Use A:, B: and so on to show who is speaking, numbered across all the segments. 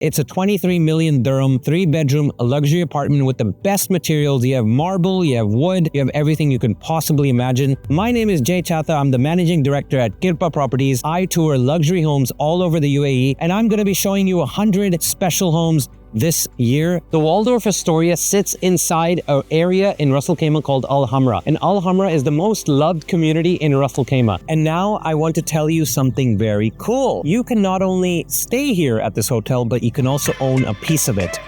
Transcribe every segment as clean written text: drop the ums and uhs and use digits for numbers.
A: It's a 23 million dirham, 3-bedroom, luxury apartment with the best materials. You have marble, you have wood, you have everything you can possibly imagine. My name is Jay Chatha. I'm the managing director at Kirpa Properties. I tour luxury homes all over the UAE, and I'm going to be showing you 100 special homes this year. The Waldorf Astoria sits inside an area in Ras Al Khaimah called Al Hamra. And Al Hamra is the most loved community in Ras Al Khaimah. And now I want to tell you something very cool. You can not only stay here at this hotel, but you can also own a piece of it.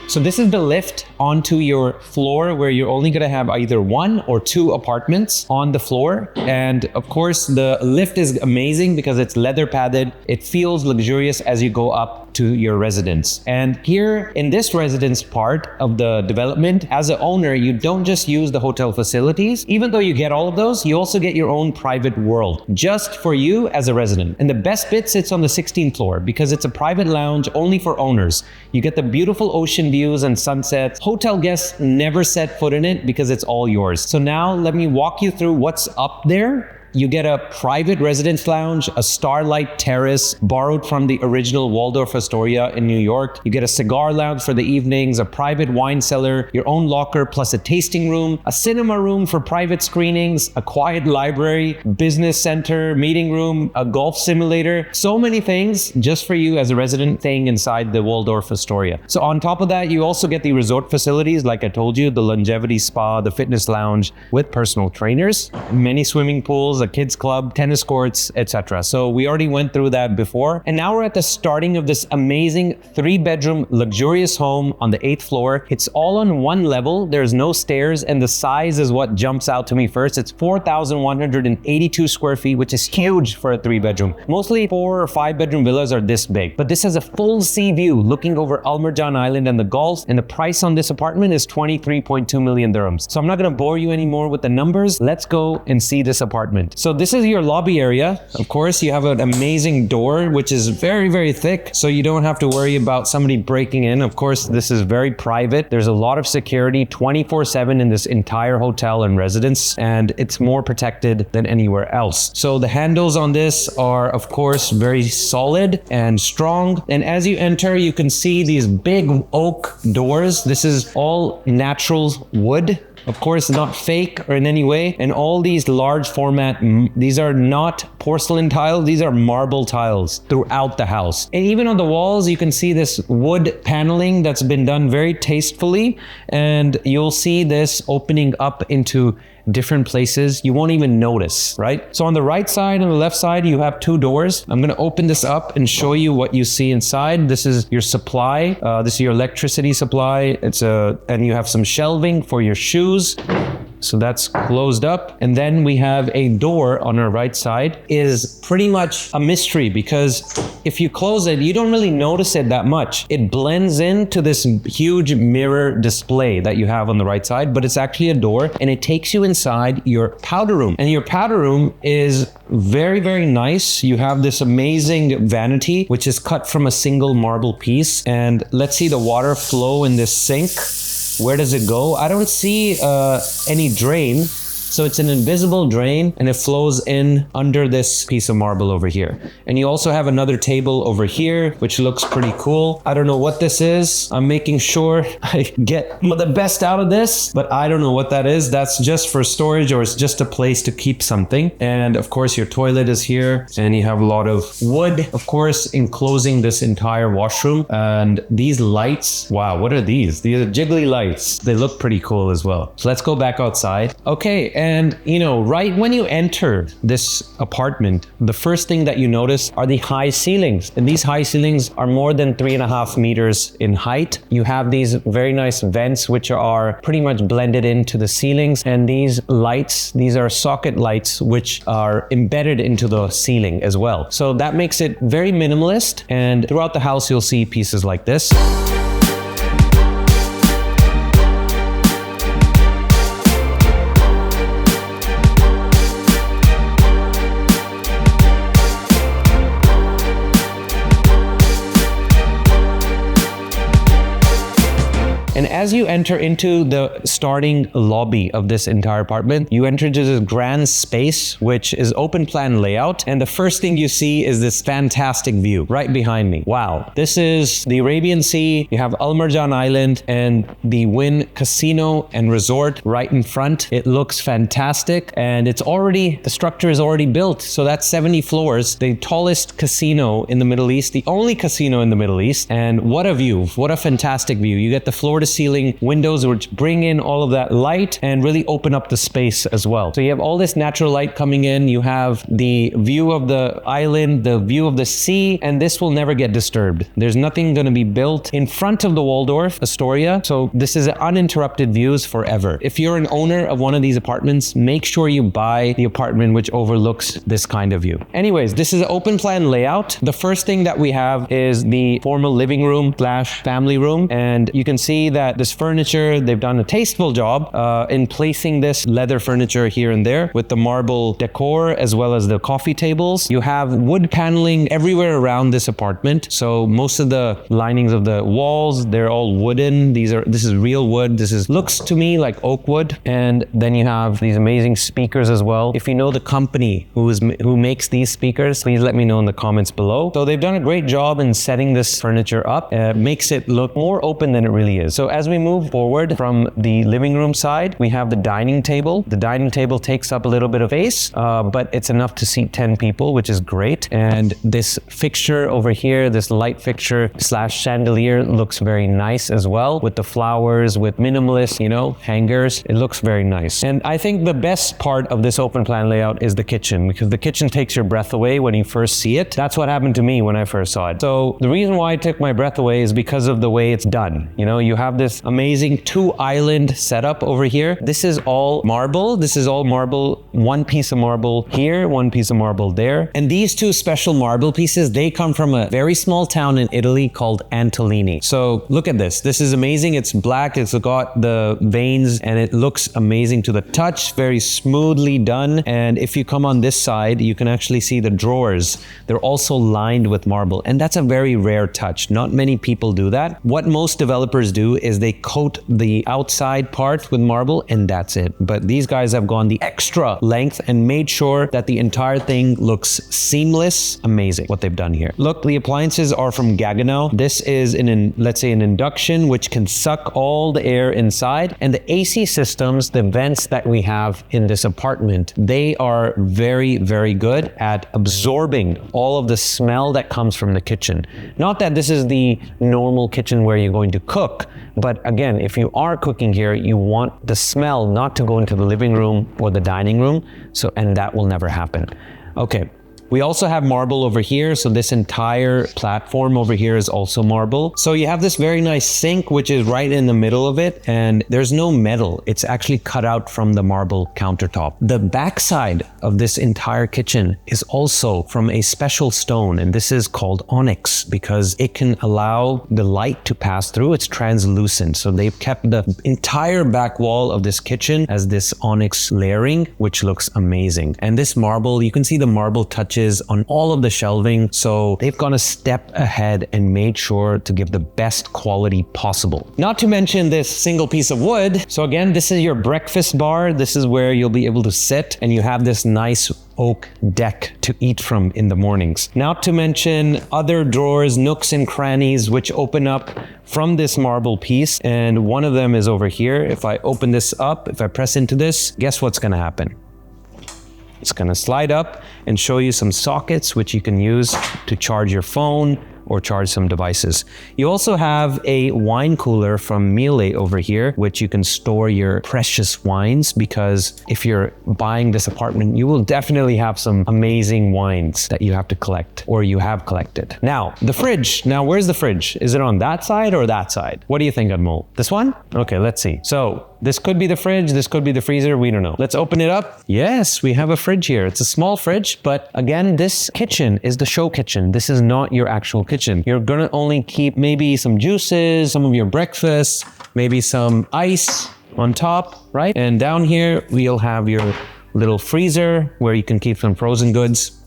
A: So this is the lift onto your floor where you're only going to have either 1 or 2 apartments on the floor. And of course, the lift is amazing because it's leather padded. It feels luxurious as you go up to your residence. And here in this residence part of the development, as an owner, you don't just use the hotel facilities. Even though you get all of those, you also get your own private world just for you as a resident. And the best bit sits on the 16th floor because it's a private lounge only for owners. You get the beautiful ocean views and sunsets. Hotel guests never set foot in it because it's all yours. So now let me walk you through what's up there. You get a private residence lounge, a starlight terrace borrowed from the original Waldorf Astoria in New York. You get a cigar lounge for the evenings, a private wine cellar, your own locker plus a tasting room, a cinema room for private screenings, a quiet library, business center, meeting room, a golf simulator. So many things just for you as a resident staying inside the Waldorf Astoria. So on top of that, you also get the resort facilities, like I told you, the longevity spa, the fitness lounge with personal trainers, many swimming pools, a kids club, tennis courts, etc. So we already went through that before. And now we're at the starting of this amazing 3-bedroom luxurious home on the 8th floor. It's all on one level. There's no stairs, and the size is what jumps out to me first. It's 4,182 square feet, which is huge for a 3-bedroom. Mostly 4 or 5-bedroom villas are this big, but this has a full sea view looking over Marjan Island and the Gulf. And the price on this apartment is 23.2 million dirhams. So I'm not going to bore you anymore with the numbers. Let's go and see this apartment. So this is your lobby area. Of course, you have an amazing door, which is very, very thick. So you don't have to worry about somebody breaking in. Of course, this is very private. There's a lot of security 24/7 in this entire hotel and residence, and it's more protected than anywhere else. So the handles on this are, of course, very solid and strong. And as you enter, you can see these big oak doors. This is all natural wood. Of course, not fake or in any way. And all these large format, these are not porcelain tiles, these are marble tiles throughout the house. And even on the walls, you can see this wood paneling that's been done very tastefully. And you'll see this opening up into different places you won't even notice, right? So on the right side and the left side, you have 2 doors. I'm going to open this up and show you what you see inside. This is your supply. This is your electricity supply. And you have some shelving for your shoes. So that's closed up. And then we have a door on our right side. Is pretty much a mystery because if you close it, you don't really notice it that much. It blends into this huge mirror display that you have on the right side, but it's actually a door and it takes you inside your powder room. And your powder room is very, very nice. You have this amazing vanity, which is cut from a single marble piece. And let's see the water flow in this sink. Where does it go? I don't see any drain. So it's an invisible drain and it flows in under this piece of marble over here. And you also have another table over here, which looks pretty cool. I don't know what this is. I'm making sure I get the best out of this, but I don't know what that is. That's just for storage or it's just a place to keep something. And of course your toilet is here and you have a lot of wood, of course, enclosing this entire washroom. And these lights, wow, what are these? These are jiggly lights. They look pretty cool as well. So let's go back outside. Okay. And right when you enter this apartment, the first thing that you notice are the high ceilings. And these high ceilings are more than 3.5 meters in height. You have these very nice vents, which are pretty much blended into the ceilings. And these lights, these are socket lights, which are embedded into the ceiling as well. So that makes it very minimalist. And throughout the house, you'll see pieces like this. as you enter into the starting lobby of this entire apartment, you enter into this grand space, which is open plan layout. And the first thing you see is this fantastic view right behind me. Wow. This is the Arabian Sea. You have Marjan Island and the Wynn Casino and Resort right in front. It looks fantastic, and the structure is already built. So that's 70 floors, the tallest casino in the Middle East, the only casino in the Middle East. And what a view, what a fantastic view. You get the floor to ceiling windows which bring in all of that light and really open up the space as well. So you have all this natural light coming in, you have the view of the island, the view of the sea, and this will never get disturbed. There's nothing going to be built in front of the Waldorf Astoria. So this is uninterrupted views forever. If you're an owner of one of these apartments, make sure you buy the apartment which overlooks this kind of view. Anyways, this is an open plan layout. The first thing that we have is the formal living room / family room. And you can see that this furniture, they've done a tasteful job in placing this leather furniture here and there with the marble decor as well as the coffee tables. You have wood paneling everywhere around this apartment. So most of the linings of the walls, they're all wooden. This is real wood. Looks to me like oak wood. And then you have these amazing speakers as well. If you know the company who makes these speakers, please let me know in the comments below. So they've done a great job in setting this furniture up. Makes it look more open than it really is. So as we move forward from the living room side, we have the dining table. The dining table takes up a little bit of space, but it's enough to seat 10 people, which is great. And this fixture over here, this light fixture / chandelier looks very nice as well, with the flowers, with minimalist, hangers. It looks very nice. And I think the best part of this open plan layout is the kitchen, because the kitchen takes your breath away when you first see it. That's what happened to me when I first saw it. So the reason why it took my breath away is because of the way it's done. You have this amazing 2-island setup over here. This is all marble. One piece of marble here, one piece of marble there. And these two special marble pieces, they come from a very small town in Italy called Antolini. So look at this. This is amazing. It's black. It's got the veins and it looks amazing to the touch. Very smoothly done. And if you come on this side, you can actually see the drawers. They're also lined with marble. And that's a very rare touch. Not many people do that. What most developers do is they coat the outside part with marble and that's it. But these guys have gone the extra length and made sure that the entire thing looks seamless. Amazing what they've done here. Look, the appliances are from Gaggenau. This is let's say an induction which can suck all the air inside, and the AC systems, the vents that we have in this apartment, they are very, very good at absorbing all of the smell that comes from the kitchen. Not that this is the normal kitchen where you're going to cook, but again, if you are cooking here, you want the smell not to go into the living room or the dining room. And that will never happen. Okay. We also have marble over here. So this entire platform over here is also marble. So you have this very nice sink, which is right in the middle of it. And there's no metal. It's actually cut out from the marble countertop. The backside of this entire kitchen is also from a special stone. And this is called onyx because it can allow the light to pass through. It's translucent. So they've kept the entire back wall of this kitchen as this onyx layering, which looks amazing. And this marble, you can see the marble touches on all of the shelving. So they've gone a step ahead and made sure to give the best quality possible. Not to mention this single piece of wood. So again, this is your breakfast bar. This is where you'll be able to sit and you have this nice oak deck to eat from in the mornings. Not to mention other drawers, nooks and crannies, which open up from this marble piece. And one of them is over here. If I open this up, if I press into this, guess what's going to happen? It's going to slide up and show you some sockets which you can use to charge your phone or charge some devices. You also have a wine cooler from Miele over here, which you can store your precious wines, because if you're buying this apartment, you will definitely have some amazing wines that you have to collect or you have collected. Now, the fridge. Now, where's the fridge? Is it on that side or that side? What do you think, Anmol? This one? Okay, let's see. So this could be the fridge, this could be the freezer, we don't know. Let's open it up. Yes, we have a fridge here. It's a small fridge, but again, this kitchen is the show kitchen. This is not your actual kitchen. You're gonna only keep maybe some juices, some of your breakfast, maybe some ice on top, right? And down here, we'll have your little freezer where you can keep some frozen goods.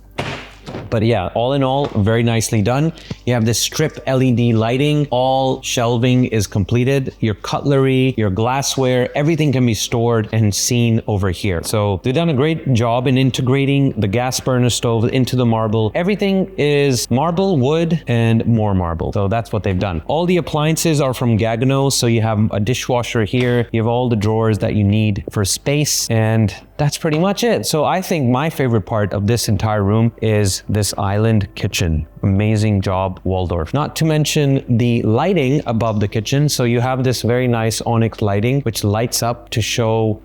A: But yeah, all in all, very nicely done. You have this strip LED lighting, all shelving is completed. Your cutlery, your glassware, everything can be stored and seen over here. So they've done a great job in integrating the gas burner stove into the marble. Everything is marble, wood, and more marble. So that's what they've done. All the appliances are from Gagano. So you have a dishwasher here. You have all the drawers that you need for space. And that's pretty much it. So I think my favorite part of this entire room is this island kitchen. Amazing job, Waldorf. Not to mention the lighting above the kitchen. So you have this very nice onyx lighting, which lights up to show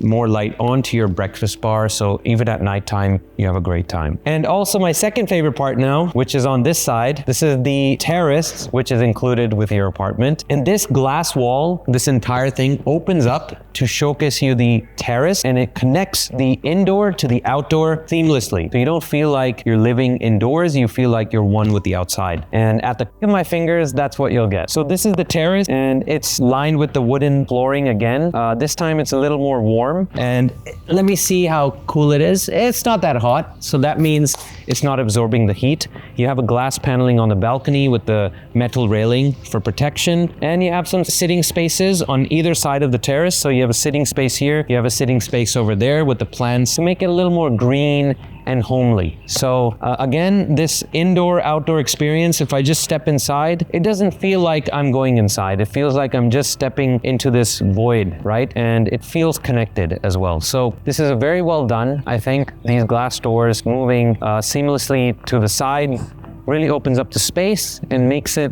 A: more light onto your breakfast bar. So even at nighttime, you have a great time. And also my second favorite part now, which is on this side. This is the terrace, which is included with your apartment. And this glass wall, this entire thing opens up to showcase you the terrace, and it connects the indoor to the outdoor seamlessly. So you don't feel like you're living indoors, you feel like you're one with the outside. And at the tip of my fingers, that's what you'll get. So this is the terrace, and it's lined with the wooden flooring again. This time it's a little more warm, and let me see how cool it is. It's not that hot, so that means it's not absorbing the heat. You have a glass paneling on the balcony with the metal railing for protection, and you have some sitting spaces on either side of the terrace. So you have a sitting space here, you have a sitting space over there with the plants to make it a little more green and homely. So again, this indoor-outdoor experience, if I just step inside, it doesn't feel like I'm going inside. It feels like I'm just stepping into this void, right? And it feels connected as well. So this is a very well done. I think these glass doors moving seamlessly to the side really opens up the space and makes it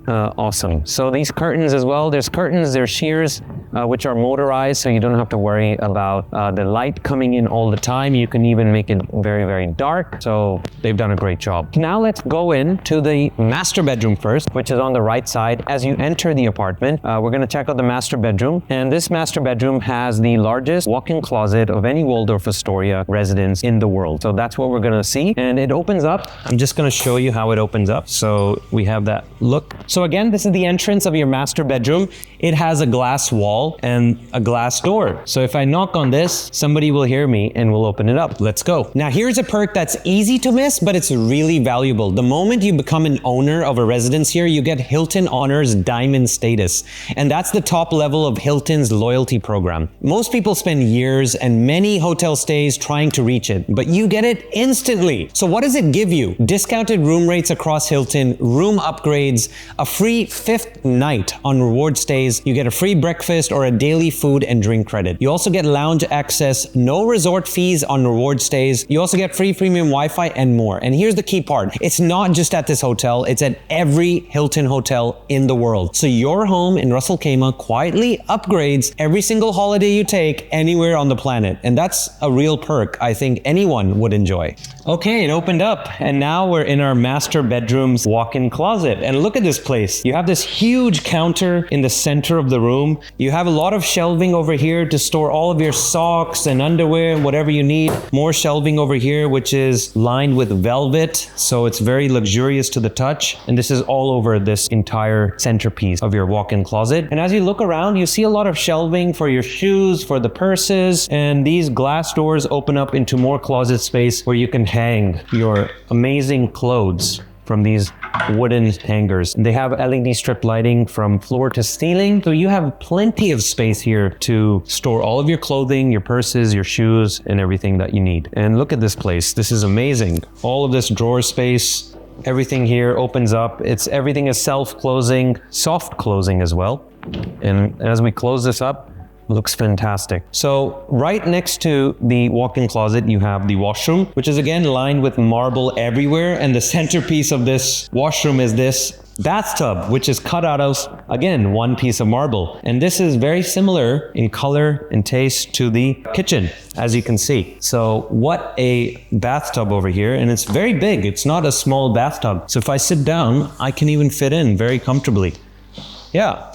A: awesome. So these curtains as well, there's curtains, there's shears, which are motorized, so you don't have to worry about the light coming in all the time. You can even make it very, very dark. So they've done a great job. Now let's go into the master bedroom first, which is on the right side. As you enter the apartment, we're going to check out the master bedroom. And this master bedroom has the largest walk-in closet of any Waldorf Astoria residence in the world. So that's what we're going to see. And it opens up. I'm just going to show you how it opens up. So we have that look. So again, this is the entrance of your master bedroom. It has a glass wall and a glass door. So if I knock on this, somebody will hear me and will open it up. Let's go. Now here's a perk that's easy to miss, but it's really valuable. The moment you become an owner of a residence here, you get Hilton Honors Diamond status. And that's the top level of Hilton's loyalty program. Most people spend years and many hotel stays trying to reach it, but you get it instantly. So what does it give you? Discounted room rates across Hilton, room upgrades, a free 5th night on reward stays. You get a free breakfast or a daily food and drink credit. You also get lounge access, no resort fees on reward stays. You also get free premium Wi-Fi and more. And here's the key part. It's not just at this hotel, it's at every Hilton hotel in the world. So your home in Ras Al Khaimah quietly upgrades every single holiday you take anywhere on the planet. And that's a real perk I think anyone would enjoy. Okay, it opened up, and now we're in our master bedroom's walk-in closet. And look at this place. You have this huge counter in the center of the room. You have a lot of shelving over here to store all of your socks and underwear, whatever you need. More shelving over here, which is lined with velvet, so it's very luxurious to the touch. And this is all over this entire centerpiece of your walk-in closet. And as you look around, you see a lot of shelving for your shoes, for the purses, and these glass doors open up into more closet space where you can hang your amazing clothes from these wooden hangers. They have LED strip lighting from floor to ceiling, so you have plenty of space here to store all of your clothing, your purses, your shoes, and everything that you need. And look at this place. This is amazing. All of this drawer space, everything here opens up. Everything is self-closing, soft closing as well. And as we close this up, looks fantastic. So right next to the walk-in closet, you have the washroom, which is again lined with marble everywhere. And the centerpiece of this washroom is this bathtub, which is cut out of, again, one piece of marble. And this is very similar in color and taste to the kitchen, as you can see. So what a bathtub over here. And it's very big. It's not a small bathtub. So if I sit down, I can even fit in very comfortably. Yeah,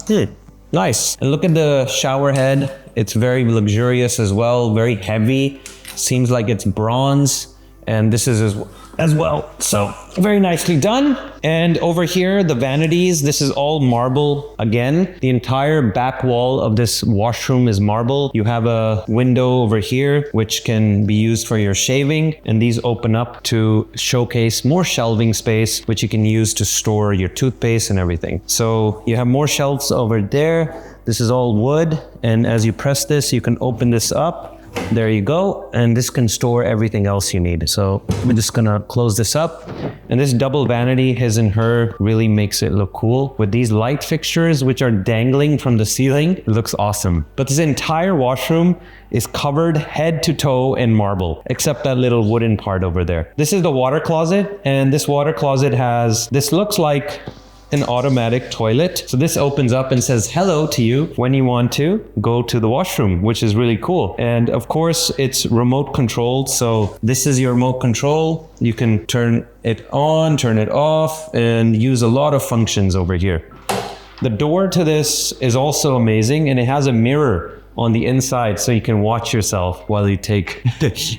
A: nice. And look at the shower head. It's very luxurious as well, very heavy. Seems like it's bronze. And this is as well. So very nicely done. And over here, the vanities, this is all marble again. The entire back wall of this washroom is marble. You have a window over here, which can be used for your shaving. And these open up to showcase more shelving space, which you can use to store your toothpaste and everything. So you have more shelves over there. This is all wood. And as you press this, you can open this up. There you go. And this can store everything else you need. So we're just gonna close this up. And this double vanity, his and her, really makes it look cool. With these light fixtures, which are dangling from the ceiling, it looks awesome. But this entire washroom is covered head to toe in marble, except that little wooden part over there. This is the water closet. And this water closet has, this looks like an automatic toilet. So this opens up and says hello to you when you want to go to the washroom, which is really cool. And of course, it's remote controlled. So this is your remote control. You can turn it on, turn it off, and use a lot of functions over here. The door to this is also amazing, and it has a mirror on the inside so you can watch yourself while you take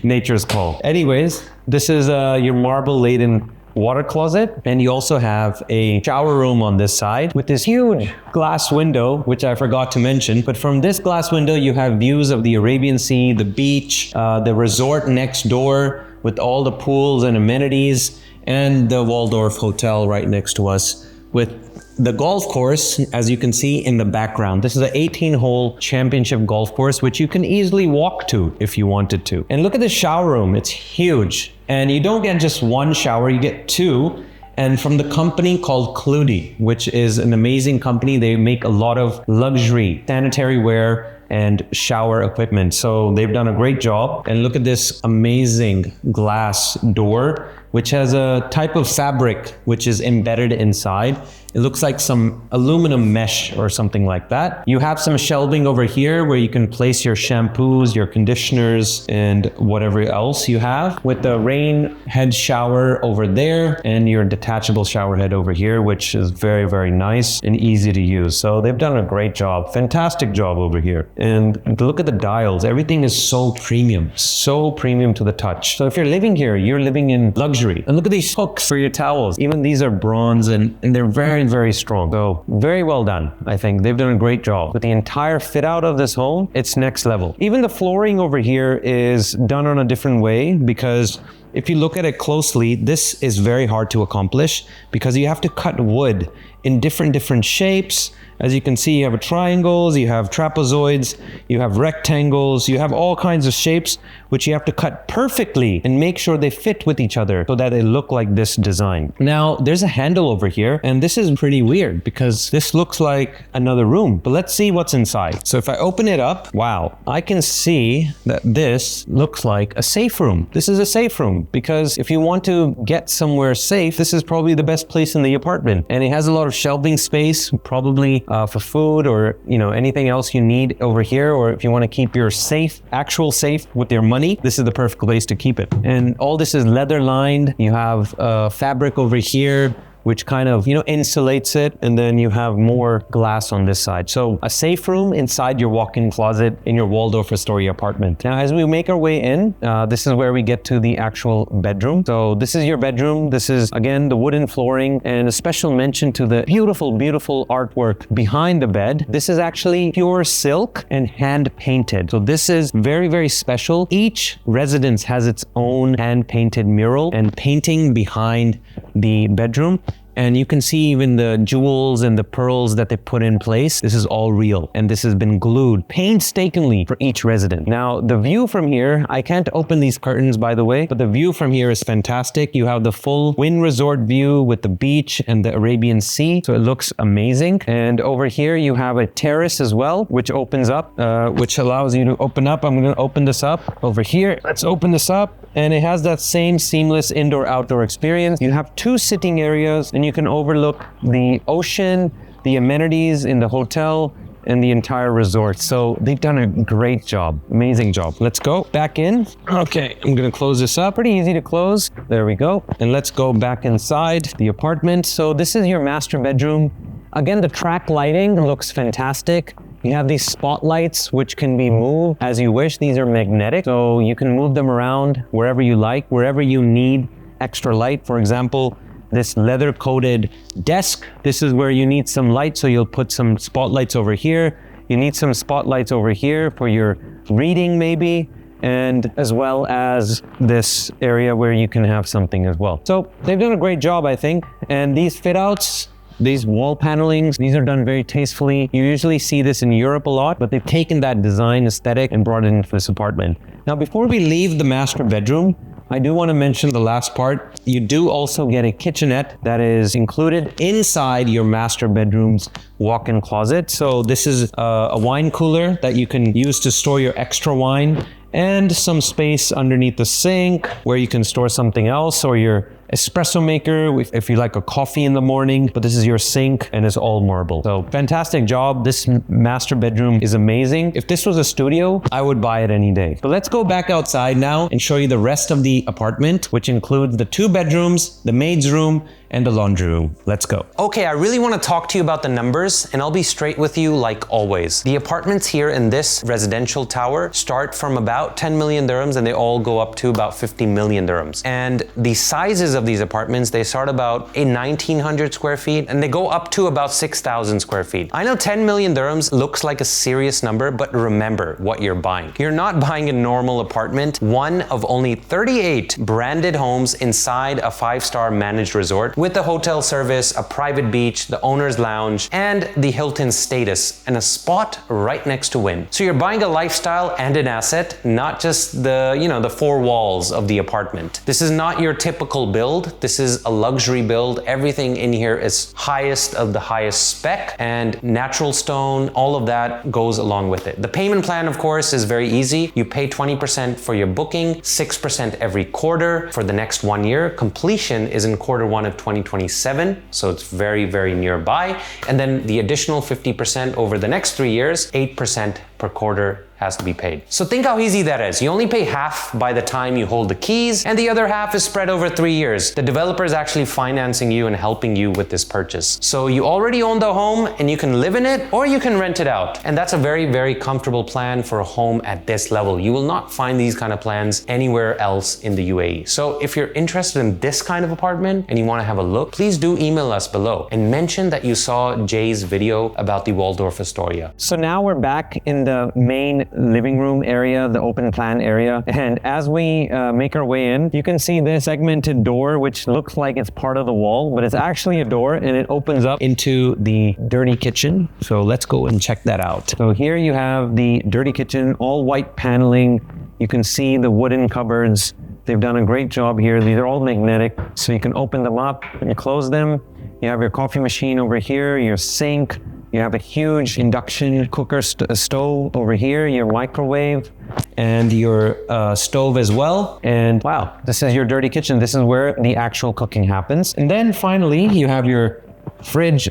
A: nature's call. Anyways, this is your marble laden water closet, and you also have a shower room on this side with this huge glass window, which I forgot to mention. But from this glass window, you have views of the Arabian Sea, the beach, the resort next door with all the pools and amenities, and the Waldorf Hotel right next to us with the golf course, as you can see in the background. This is an 18-hole championship golf course, which you can easily walk to if you wanted to. And look at the shower room, it's huge. And you don't get just one shower, you get two. And from the company called Cludy, which is an amazing company. They make a lot of luxury sanitary ware and shower equipment. So they've done a great job. And look at this amazing glass door, which has a type of fabric which is embedded inside. It looks like some aluminum mesh or something like that. You have some shelving over here where you can place your shampoos, your conditioners, and whatever else you have, with the rain head shower over there and your detachable shower head over here, which is very, very nice and easy to use. So they've done a great job, fantastic job over here. And look at the dials. Everything is so premium to the touch. So if you're living here, you're living in luxury. And look at these hooks for your towels. Even these are bronze and they're very, very strong. So very well done. I think they've done a great job. With the entire fit out of this home, it's next level. Even the flooring over here is done on a different way, because if you look at it closely, this is very hard to accomplish because you have to cut wood in different shapes. As you can see, you have triangles, you have trapezoids, you have rectangles, you have all kinds of shapes, which you have to cut perfectly and make sure they fit with each other so that they look like this design. Now, there's a handle over here, and this is pretty weird because this looks like another room, but let's see what's inside. So if I open it up, wow, I can see that this looks like a safe room. This is a safe room because if you want to get somewhere safe, this is probably the best place in the apartment. And it has a lot of shelving space, probably for food or anything else you need over here, or if you want to keep your safe, actual safe with your money, this is the perfect place to keep it. And all this is leather lined. You have fabric over here which kind of, insulates it. And then you have more glass on this side. So a safe room inside your walk-in closet in your Waldorf Astoria apartment. Now, as we make our way in, this is where we get to the actual bedroom. So this is your bedroom. This is, again, the wooden flooring, and a special mention to the beautiful, beautiful artwork behind the bed. This is actually pure silk and hand painted. So this is very, very special. Each residence has its own hand painted mural and painting behind the bedroom. And you can see even the jewels and the pearls that they put in place. This is all real. And this has been glued painstakingly for each resident. Now, the view from here, I can't open these curtains, by the way, but the view from here is fantastic. You have the full Wynn Resort view with the beach and the Arabian Sea. So it looks amazing. And over here, you have a terrace as well, which opens up, which allows you to open up. I'm going to open this up over here. Let's open this up. And it has that same seamless indoor-outdoor experience. You have two sitting areas, and you can overlook the ocean, the amenities in the hotel, and the entire resort. So they've done a great job, amazing job. Let's go back in. Okay, I'm gonna close this up. Pretty easy to close. There we go. And let's go back inside the apartment. So this is your master bedroom. Again, the track lighting looks fantastic. You have these spotlights which can be moved as you wish. These are magnetic, so you can move them around wherever you like, wherever you need extra light. For example, this leather coated desk, this is where you need some light, so you'll put some spotlights over here. You need some spotlights over here for your reading maybe, and as well as this area where you can have something as well. So they've done a great job, I think. And these fit outs, these wall panelings, these are done very tastefully. You usually see this in Europe a lot, but they've taken that design aesthetic and brought it into this apartment. Now, before we leave the master bedroom, I do want to mention the last part. You do also get a kitchenette that is included inside your master bedroom's walk-in closet. So this is a wine cooler that you can use to store your extra wine, and some space underneath the sink where you can store something else, or your espresso maker if you like a coffee in the morning, but this is your sink and it's all marble. So fantastic job. This master bedroom is amazing. If this was a studio, I would buy it any day. So let's go back outside now and show you the rest of the apartment, which includes the 2 bedrooms, the maid's room, and the laundry room. Let's go. Okay, I really want to talk to you about the numbers, and I'll be straight with you like always. The apartments here in this residential tower start from about 10 million dirhams and they all go up to about 50 million dirhams. And the sizes of these apartments, they start about 1900 square feet and they go up to about 6,000 square feet. I know 10 million dirhams looks like a serious number, but remember what you're buying. You're not buying a normal apartment, one of only 38 branded homes inside a 5-star managed resort with the hotel service, a private beach, the owner's lounge, and the Hilton status, and a spot right next to Wynn. So you're buying a lifestyle and an asset, not just the 4 walls of the apartment. This is not your typical build. This is a luxury build. Everything in here is highest of the highest spec, and natural stone, all of that goes along with it. The payment plan, of course, is very easy. You pay 20% for your booking, 6% every quarter for the next 1 year. Completion is in Q1 of 2027, so it's very, very nearby. And then the additional 50% over the next 3 years, 8% per quarter has to be paid. So think how easy that is. You only pay half by the time you hold the keys, and the other half is spread over 3 years. The developer is actually financing you and helping you with this purchase. So you already own the home and you can live in it, or you can rent it out. And that's a very, very comfortable plan for a home at this level. You will not find these kind of plans anywhere else in the UAE. So if you're interested in this kind of apartment and you want to have a look, please do email us below and mention that you saw Jay's video about the Waldorf Astoria. So now we're back in the main living room area, the open plan area. And as we make our way in, you can see this segmented door, which looks like it's part of the wall, but it's actually a door and it opens up into the dirty kitchen. So let's go and check that out. So here you have the dirty kitchen, all white paneling. You can see the wooden cupboards. They've done a great job here. These are all magnetic, so you can open them up and close them. You have your coffee machine over here, your sink. You have a huge induction cooker stove over here, your microwave, and your stove as well. And wow, this is your dirty kitchen. This is where the actual cooking happens. And then finally, you have your fridge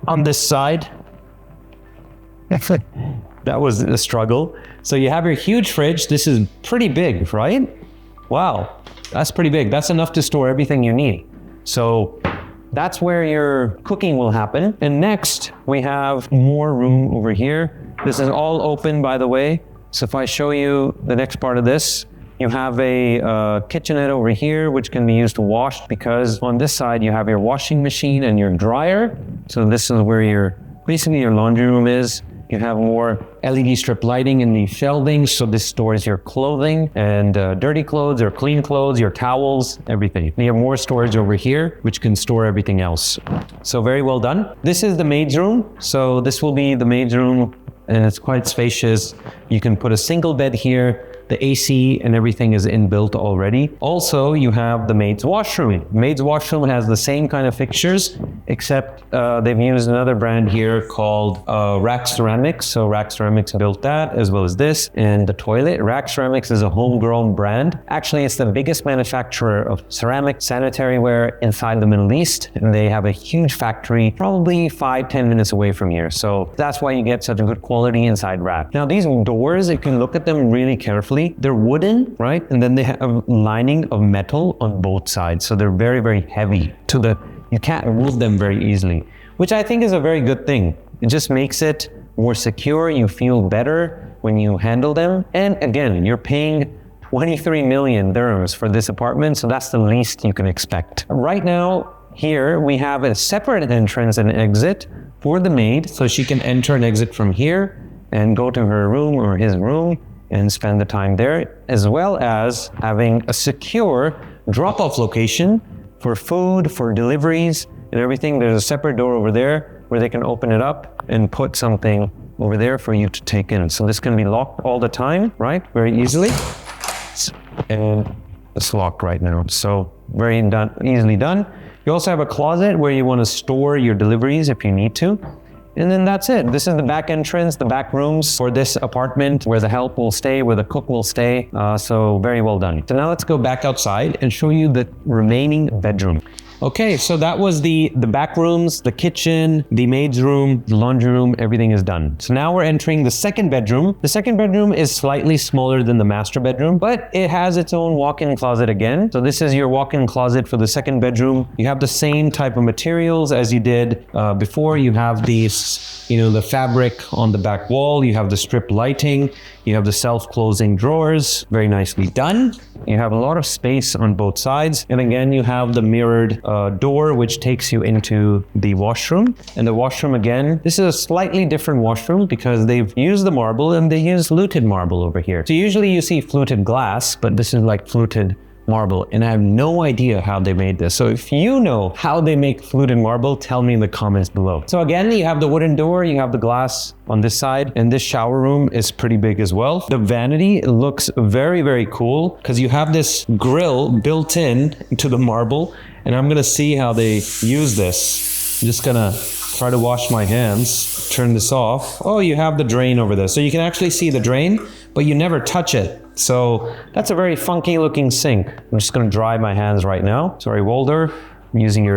A: on this side. That was a struggle. So you have your huge fridge. This is pretty big, right? Wow, that's pretty big. That's enough to store everything you need. So that's where your cooking will happen. And next, we have more room over here. This is all open, by the way. So if I show you the next part of this, you have a kitchenette over here, which can be used to wash, because on this side, you have your washing machine and your dryer. So this is where basically your laundry room is. You have more LED strip lighting in the shelving, so this stores your clothing and dirty clothes or clean clothes, your towels, everything. You have more storage over here, which can store everything else. So very well done. This is the maid's room. So this will be the maid's room, and it's quite spacious. You can put a single bed here. The AC and everything is inbuilt already. Also, you have the maid's washroom. Maid's washroom has the same kind of fixtures, except they've used another brand here called Rack Ceramics. So Rack Ceramics built that, as well as this. And the toilet, Rack Ceramics is a homegrown brand. Actually, it's the biggest manufacturer of ceramic sanitary ware inside the Middle East. And they have a huge factory, probably 5-10 minutes away from here. So that's why you get such a good quality inside Rack. Now, these doors, you can look at them really carefully. They're wooden, right? And then they have a lining of metal on both sides. So they're very, very heavy. You can't remove them very easily, which I think is a very good thing. It just makes it more secure. You feel better when you handle them. And again, you're paying 23 million dirhams for this apartment, so that's the least you can expect. Right now, here we have a separate entrance and exit for the maid, so she can enter and exit from here and go to her room or his room and spend the time there, as well as having a secure drop-off location for food, for deliveries and everything. There's a separate door over there where they can open it up and put something over there for you to take in. So this can be locked all the time, right? Very easily. And it's locked right now. So very easily done. You also have a closet where you want to store your deliveries if you need to. And then that's it. This is the back entrance, the back rooms for this apartment where the help will stay, where the cook will stay. So very well done. So now let's go back outside and show you the remaining bedroom. Okay, so that was the back rooms, the kitchen, the maid's room, the laundry room, everything is done. So now we're entering the second bedroom. The second bedroom is slightly smaller than the master bedroom, but it has its own walk-in closet again. So this is your walk-in closet for the second bedroom. You have the same type of materials as you did before. You have these, the fabric on the back wall. You have the strip lighting. You have the self-closing drawers, very nicely done. You have a lot of space on both sides. And again, you have the mirrored door, which takes you into the washroom. And the washroom, again, this is a slightly different washroom because they've used the marble and they use fluted marble over here. So usually you see fluted glass, but this is like fluted marble, and I have no idea how they made this. So if you know how they make fluted marble, tell me in the comments below. So again, you have the wooden door, you have the glass on this side, and this shower room is pretty big as well. The vanity looks very, very cool because you have this grill built in to the marble, and I'm gonna see how they use this. I'm just gonna try to wash my hands, turn this off. Oh, you have the drain over there. So you can actually see the drain, but you never touch it. So that's a very funky looking sink. I'm just gonna dry my hands right now. Sorry, Waldorf, I'm using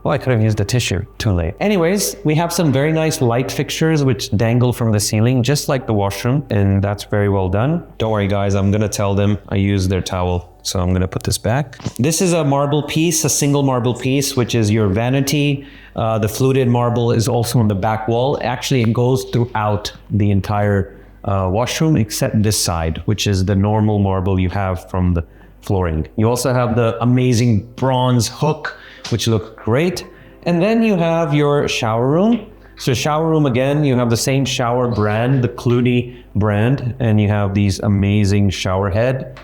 A: I could have used a tissue, too late. Anyways, we have some very nice light fixtures which dangle from the ceiling, just like the washroom, and that's very well done. Don't worry guys, I'm gonna tell them I used their towel. So I'm gonna put this back. This is a marble piece, a single marble piece, which is your vanity. The fluted marble is also on the back wall. Actually, it goes throughout the entire washroom except this side, which is the normal marble you have from the flooring. You also have the amazing bronze hook, which look great. And then you have your shower room. So shower room, again, you have the same shower brand, the Clooney brand, and you have these amazing shower head.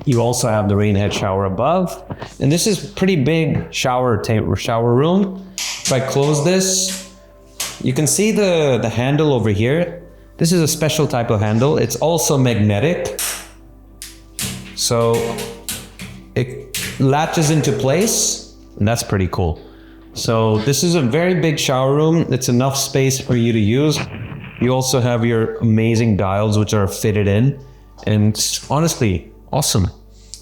A: You also have the rain head shower above. And this is pretty big shower room. If I close this, you can see the handle over here. This is a special type of handle. It's also magnetic. So it latches into place, and that's pretty cool. So this is a very big shower room. It's enough space for you to use. You also have your amazing dials, which are fitted in. And honestly, awesome.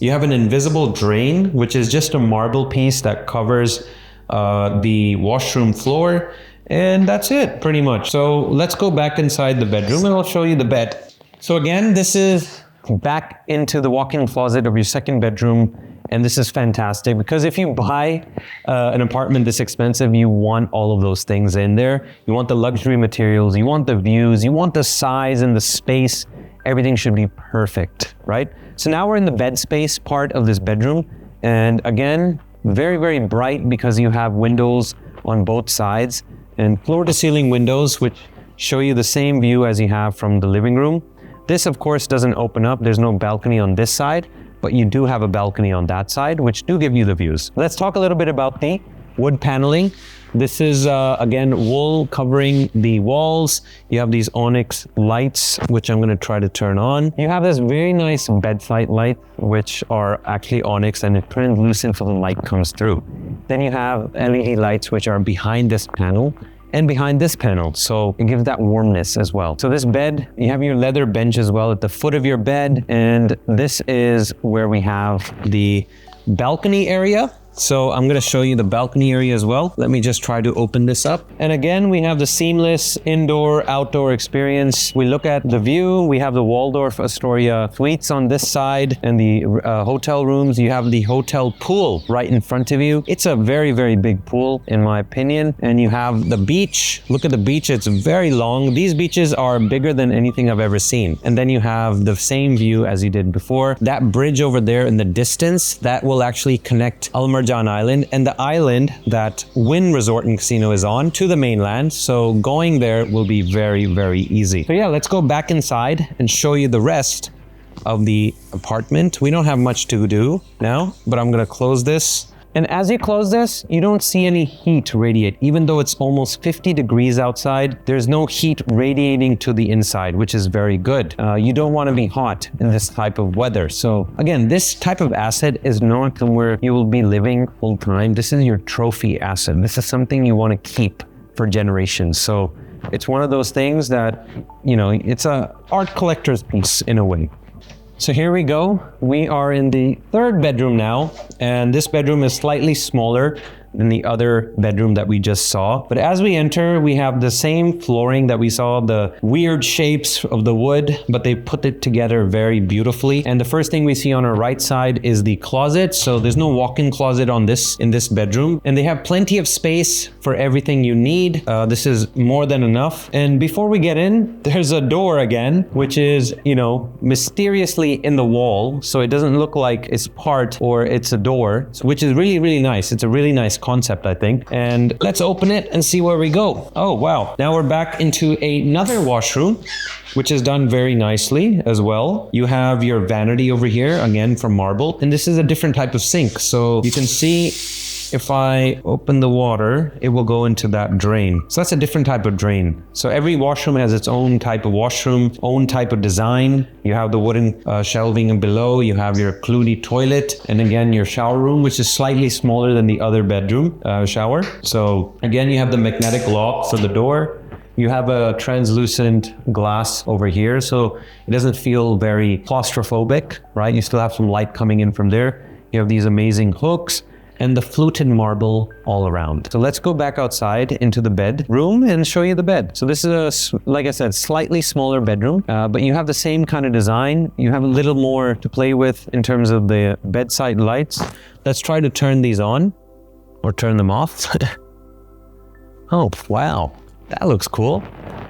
A: You have an invisible drain, which is just a marble piece that covers the washroom floor. And that's it, pretty much. So let's go back inside the bedroom and I'll show you the bed. So again, this is back into the walk-in closet of your second bedroom. And this is fantastic because if you buy an apartment this expensive, you want all of those things in there. You want the luxury materials, you want the views, you want the size and the space. Everything should be perfect, right? So now we're in the bed space part of this bedroom. And again, very, very bright because you have windows on both sides. And floor-to-ceiling windows, which show you the same view as you have from the living room. This, of course, doesn't open up. There's no balcony on this side, but you do have a balcony on that side, which do give you the views. Let's talk a little bit about the wood paneling. This is, again, wool covering the walls. You have these onyx lights, which I'm going to try to turn on. You have this very nice bedside light, which are actually onyx, and it translucent so the light comes through. Then you have LED lights, which are behind this panel and behind this panel. So it gives that warmness as well. So this bed, you have your leather bench as well at the foot of your bed. And this is where we have the balcony area. So I'm gonna show you the balcony area as well. Let me just try to open this up. And again, we have the seamless indoor-outdoor experience. We look at the view. We have the Waldorf Astoria suites on this side and the hotel rooms. You have the hotel pool right in front of you. It's a very, very big pool in my opinion. And you have the beach. Look at the beach, it's very long. These beaches are bigger than anything I've ever seen. And then you have the same view as you did before. That bridge over there in the distance, that will actually connect Marjan Island and the island that Wynn Resort Casino is on to the mainland. So going there will be very, very easy. So yeah, let's go back inside and show you the rest of the apartment. We don't have much to do now, but I'm gonna close this. And as you close this, you don't see any heat radiate. Even though it's almost 50 degrees outside, there's no heat radiating to the inside, which is very good. You don't want to be hot in this type of weather. So again, this type of asset is not somewhere you will be living full time. This is your trophy asset. This is something you want to keep for generations. So it's one of those things that, you know, it's a art collector's piece in a way. So here we go. We are in the third bedroom now, and this bedroom is slightly smaller than the other bedroom that we just saw. But as we enter, we have the same flooring that we saw, the weird shapes of the wood, but they put it together very beautifully. And the first thing we see on our right side is the closet. So there's no walk-in closet in this bedroom. And they have plenty of space for everything you need. This is more than enough. And before we get in, there's a door again, which is, you know, mysteriously in the wall. So it doesn't look like it's part or it's a door, which is really, really nice. It's a really nice concept, I think. And let's open it and see where we go. Oh, wow. Now we're back into another washroom, which is done very nicely as well. You have your vanity over here, again from marble. And this is a different type of sink. So you can see if I open the water, it will go into that drain. So that's a different type of drain. So every washroom has its own type of washroom, own type of design. You have the wooden shelving below, you have your Cluny toilet, and again, your shower room, which is slightly smaller than the other bedroom shower. So again, you have the magnetic lock for the door. You have a translucent glass over here, so it doesn't feel very claustrophobic, right? You still have some light coming in from there. You have these amazing hooks and the fluted marble all around. So let's go back outside into the bedroom and show you the bed. So this is a, like I said, slightly smaller bedroom, but you have the same kind of design. You have a little more to play with in terms of the bedside lights. Let's try to turn these on or turn them off. Oh, wow. That looks cool.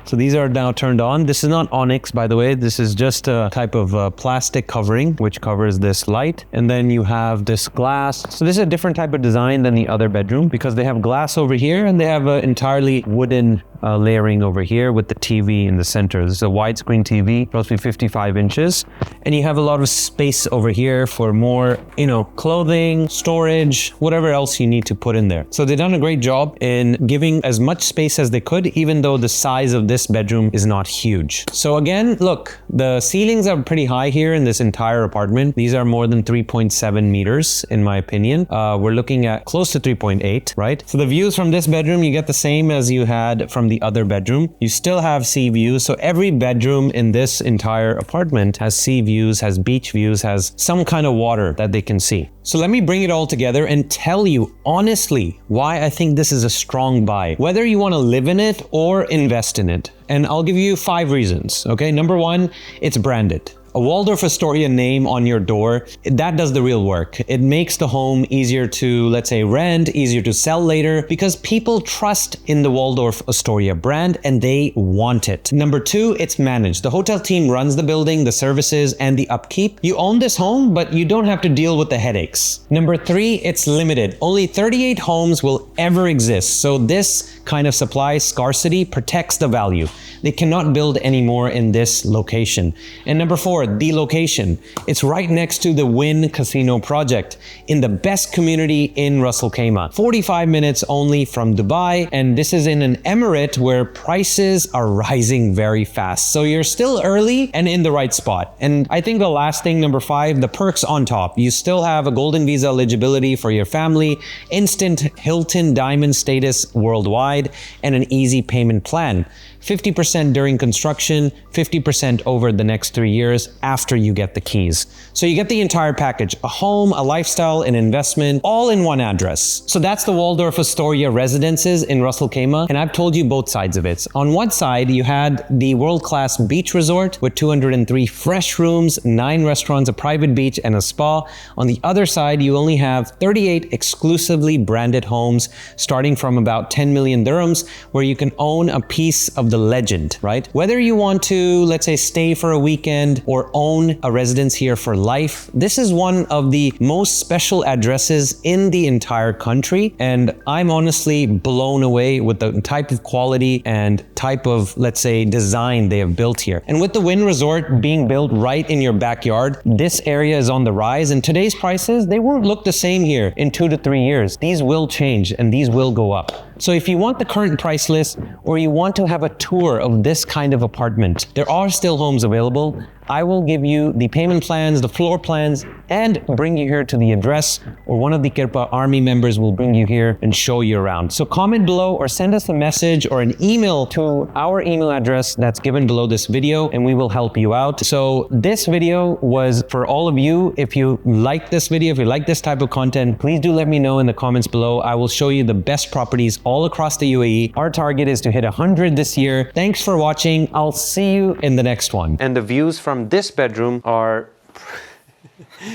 A: So these are now turned on. This is not onyx, by the way. This is just a type of plastic covering, which covers this light. And then you have this glass. So this is a different type of design than the other bedroom because they have glass over here and they have an entirely wooden layering over here with the TV in the center. This is a widescreen TV, supposed to be 55 inches. And you have a lot of space over here for more, you know, clothing, storage, whatever else you need to put in there. So they've done a great job in giving as much space as they could, even though the size of this bedroom is not huge. So again, look, the ceilings are pretty high here in this entire apartment. These are more than 3.7 meters, in my opinion. We're looking at close to 3.8, right? So the views from this bedroom, you get the same as you had from the other bedroom. You still have sea views. So every bedroom in this entire apartment has sea views, has beach views, has some kind of water that they can see. So let me bring it all together and tell you honestly why I think this is a strong buy, whether you want to live in it or invest in it. And I'll give you 5 reasons. Okay, number 1, it's branded. A Waldorf Astoria name on your door, that does the real work. It makes the home easier to, let's say, rent, easier to sell later, because people trust in the Waldorf Astoria brand and they want it. Number 2, it's managed. The hotel team runs the building, the services, and the upkeep. You own this home, but you don't have to deal with the headaches. Number 3, it's limited. Only 38 homes will ever exist. So this kind of supply scarcity protects the value. They cannot build anymore in this location. And number 4, the location. It's right next to the Wynn Casino project in the best community in Ras Al Khaimah. 45 minutes only from Dubai, and this is in an emirate where prices are rising very fast. So you're still early and in the right spot. And I think the last thing, number 5, the perks on top. You still have a golden visa eligibility for your family, instant Hilton Diamond status worldwide, and an easy payment plan. 50% during construction, 50% over the next 3 years after you get the keys. So you get the entire package, a home, a lifestyle, an investment, all in one address. So that's the Waldorf Astoria Residences in Ras Al Khaimah, and I've told you both sides of it. On one side, you had the world-class beach resort with 203 fresh rooms, 9 restaurants, a private beach, and a spa. On the other side, you only have 38 exclusively branded homes starting from about 10 million dirhams, where you can own a piece of the legend, right? Whether you want to, let's say, stay for a weekend or own a residence here for life, this is one of the most special addresses in the entire country. And I'm honestly blown away with the type of quality and type of, let's say, design they have built here. And with the Wynn Resort being built right in your backyard, this area is on the rise, and today's prices, they won't look the same here in 2 to 3 years. These will change and these will go up. So if you want the current price list or you want to have a tour of this kind of apartment, there are still homes available. I will give you the payment plans, the floor plans, and bring you here to the address, or one of the Kirpa army members will bring you here and show you around. So comment below or send us a message or an email to our email address that's given below this video, and we will help you out. So this video was for all of you. If you like this video, if you like this type of content, please do let me know in the comments below. I will show you the best properties all across the UAE. Our target is to hit 100 this year. Thanks for watching. I'll see you in the next one. And the views from this bedroom are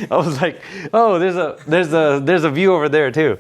A: I was like, oh, there's a view over there too.